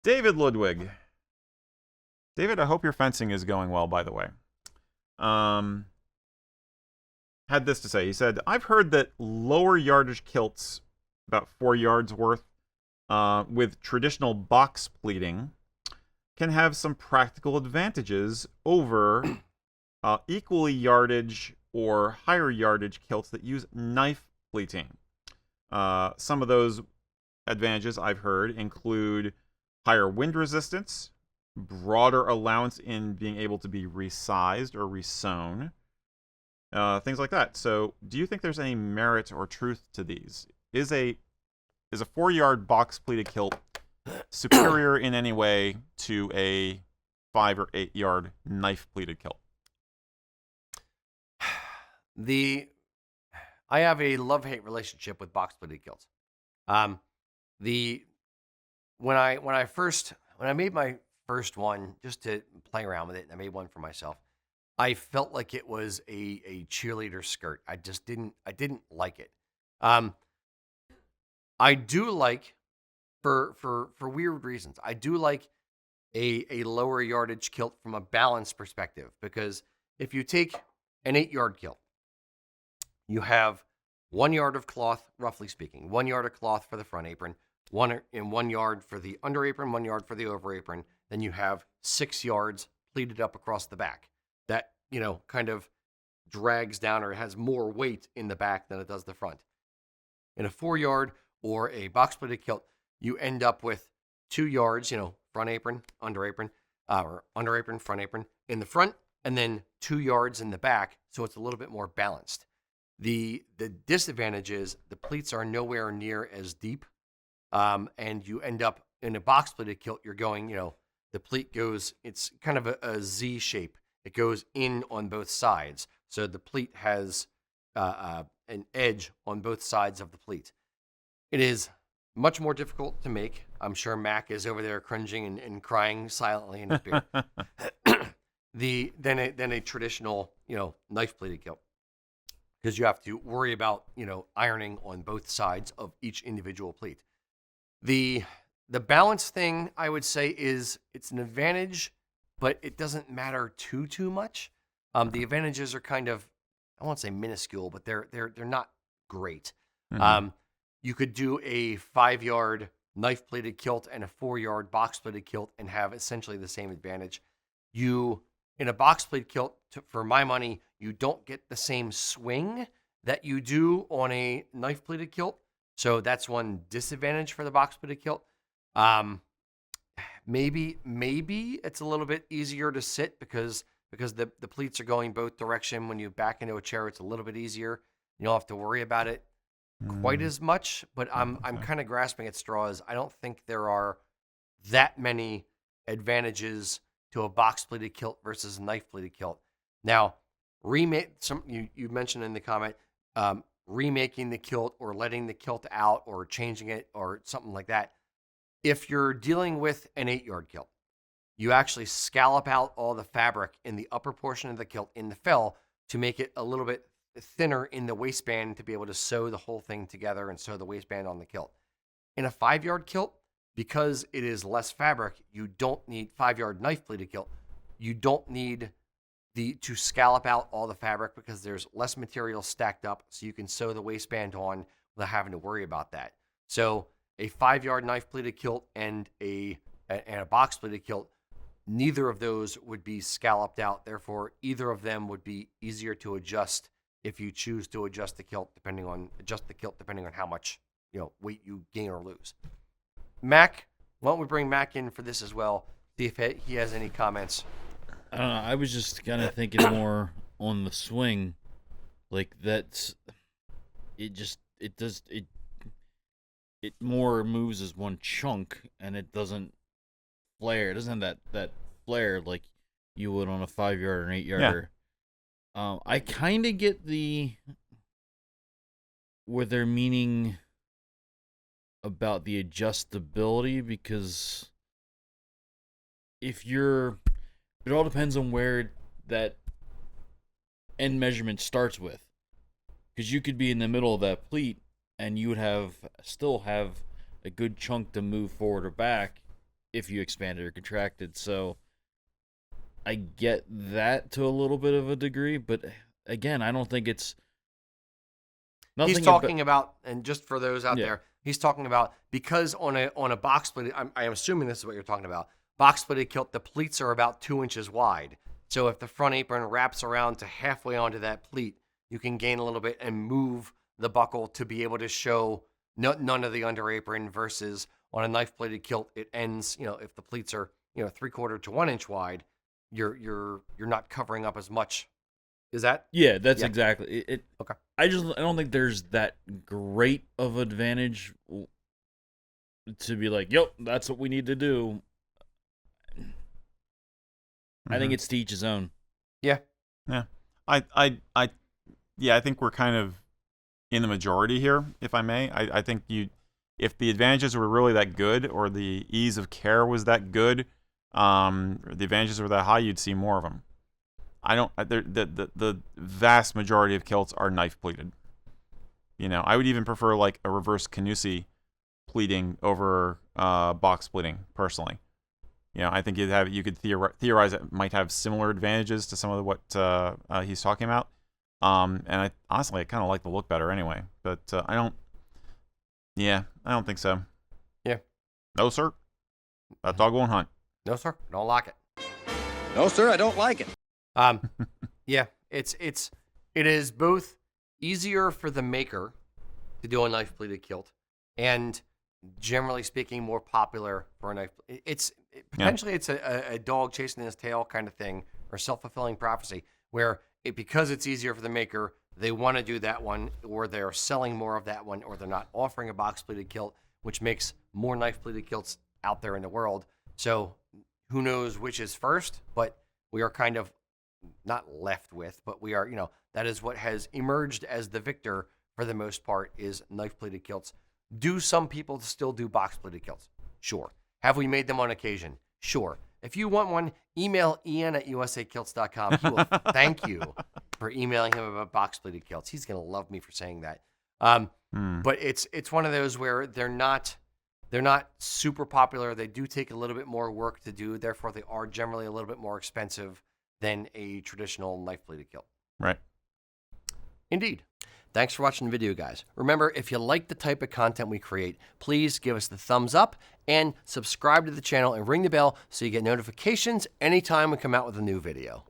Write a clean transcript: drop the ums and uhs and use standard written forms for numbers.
David Ludwig. David, I hope your fencing is going well, by the way. Had this to say. He said, I've heard that lower yardage kilts, about 4 yards worth, with traditional box pleating, can have some practical advantages over equally yardage or higher yardage kilts that use knife pleating. Some of those advantages I've heard include higher wind resistance, broader allowance in being able to be resized or resewn, things like that. So do you think there's any merit or truth to these? Is a 4-yard box pleated kilt superior in any way to a 5 or 8 yard knife pleated kilt? I have a love-hate relationship with box pleated kilts. When I made my first one just to play around with it, and I made one for myself, I felt like it was a cheerleader skirt. I didn't like it. I do like, for weird reasons, I do like a lower yardage kilt from a balance perspective, because if you take an 8-yard kilt, you have 1 yard of cloth, roughly speaking, 1 yard of cloth for the front apron, 1 yard for the under apron, 1 yard for the over apron. Then you have 6 yards pleated up across the back. That, kind of drags down, or has more weight in the back than it does the front. In a 4-yard or a box pleated kilt, you end up with 2 yards, front apron, or under apron, front apron in the front, and then 2 yards in the back. So it's a little bit more balanced. The disadvantage is the pleats are nowhere near as deep, and you end up in a box pleated kilt. You're going, the pleat goes, it's kind of a Z shape. It goes in on both sides, so the pleat has an edge on both sides of the pleat. It is much more difficult to make. I'm sure Mac is over there cringing and crying silently in his beard. than a traditional, knife pleated kilt, because you have to worry about, ironing on both sides of each individual pleat. The balance thing, I would say, is it's an advantage, but it doesn't matter too much. The advantages are kind of, I won't say minuscule, but they're not great. Mm-hmm. You could do a 5-yard knife pleated kilt and a 4-yard box pleated kilt and have essentially the same advantage. In a box pleated kilt, for my money, you don't get the same swing that you do on a knife pleated kilt. So that's one disadvantage for the box pleated kilt. Maybe it's a little bit easier to sit because the pleats are going both direction. When you back into a chair, it's a little bit easier. You don't have to worry about it quite as much, but I'm kind of grasping at straws. I don't think there are that many advantages to a box pleated kilt versus a knife pleated kilt. Now, you mentioned in the comment, remaking the kilt or letting the kilt out or changing it or something like that. If you're dealing with an 8-yard kilt, you actually scallop out all the fabric in the upper portion of the kilt in the fell to make it a little bit thinner in the waistband to be able to sew the whole thing together and sew the waistband on the kilt. In a 5-yard kilt, because it is less fabric, you don't need 5-yard knife pleated kilt. You don't need to scallop out all the fabric because there's less material stacked up, so you can sew the waistband on without having to worry about that. So a 5-yard knife pleated kilt and a box pleated kilt, neither of those would be scalloped out. Therefore, either of them would be easier to adjust if you choose to adjust the kilt depending on how much weight you gain or lose. Mac, why don't we bring Mac in for this as well? See if he has any comments. I don't know. I was just kind of thinking more on the swing, like it more moves as one chunk, and it doesn't flare. It doesn't have that flare like you would on a 5-yard or an 8-yarder. Yeah. I kind of get where they're meaning about the adjustability, because it all depends on where that end measurement starts with, because you could be in the middle of that pleat and you would still have a good chunk to move forward or back if you expanded or contracted. So I get that to a little bit of a degree, but again, I don't think it's nothing. He's talking about, and just for those out Yeah. there, he's talking about because on a box pleated, I'm assuming this is what you're talking about. Box pleated kilt, the pleats are about 2 inches wide. So if the front apron wraps around to halfway onto that pleat, you can gain a little bit and move the buckle to be able to show none of the under apron, versus on a knife plated kilt, it ends, if the pleats are, 3/4 to 1 inch wide, you're not covering up as much. Is that? Yeah, that's Yeah. exactly it. Okay. I don't think there's that great of advantage to be like, "Yep, that's what we need to do." I think it's to each his own. Yeah. I think we're kind of in the majority here, if I may. I think if the advantages were really that good, or the ease of care was that good, or the advantages were that high, you'd see more of them. The vast majority of kilts are knife pleated. I would even prefer like a reverse Canusi pleating over box pleating personally. I think you could theorize it might have similar advantages to some of what he's talking about. And I honestly kind of like the look better anyway. But I don't think so. Yeah. No, sir. That dog won't hunt. No, sir. Don't like it. No, sir, I don't like it. Yeah, it is both easier for the maker to do a knife pleated kilt, and generally speaking, more popular for a knife. It's a dog chasing his tail kind of thing, or self-fulfilling prophecy, where because it's easier for the maker, they want to do that one, or they're selling more of that one, or they're not offering a box pleated kilt, which makes more knife pleated kilts out there in the world. So who knows which is first, but we are kind of not left with, but we are, that is what has emerged as the victor for the most part, is knife pleated kilts. Do some people still do box pleated kilts? Sure. Have we made them on occasion? Sure. If you want one, email ian@usakilts.com. He will thank you for emailing him about box pleated kilts. He's going to love me for saying that. But it's one of those where they're not super popular. They do take a little bit more work to do. Therefore, they are generally a little bit more expensive than a traditional knife pleated kilt. Right. Indeed. Thanks for watching the video, guys. Remember, if you like the type of content we create, please give us the thumbs up and subscribe to the channel and ring the bell so you get notifications anytime we come out with a new video.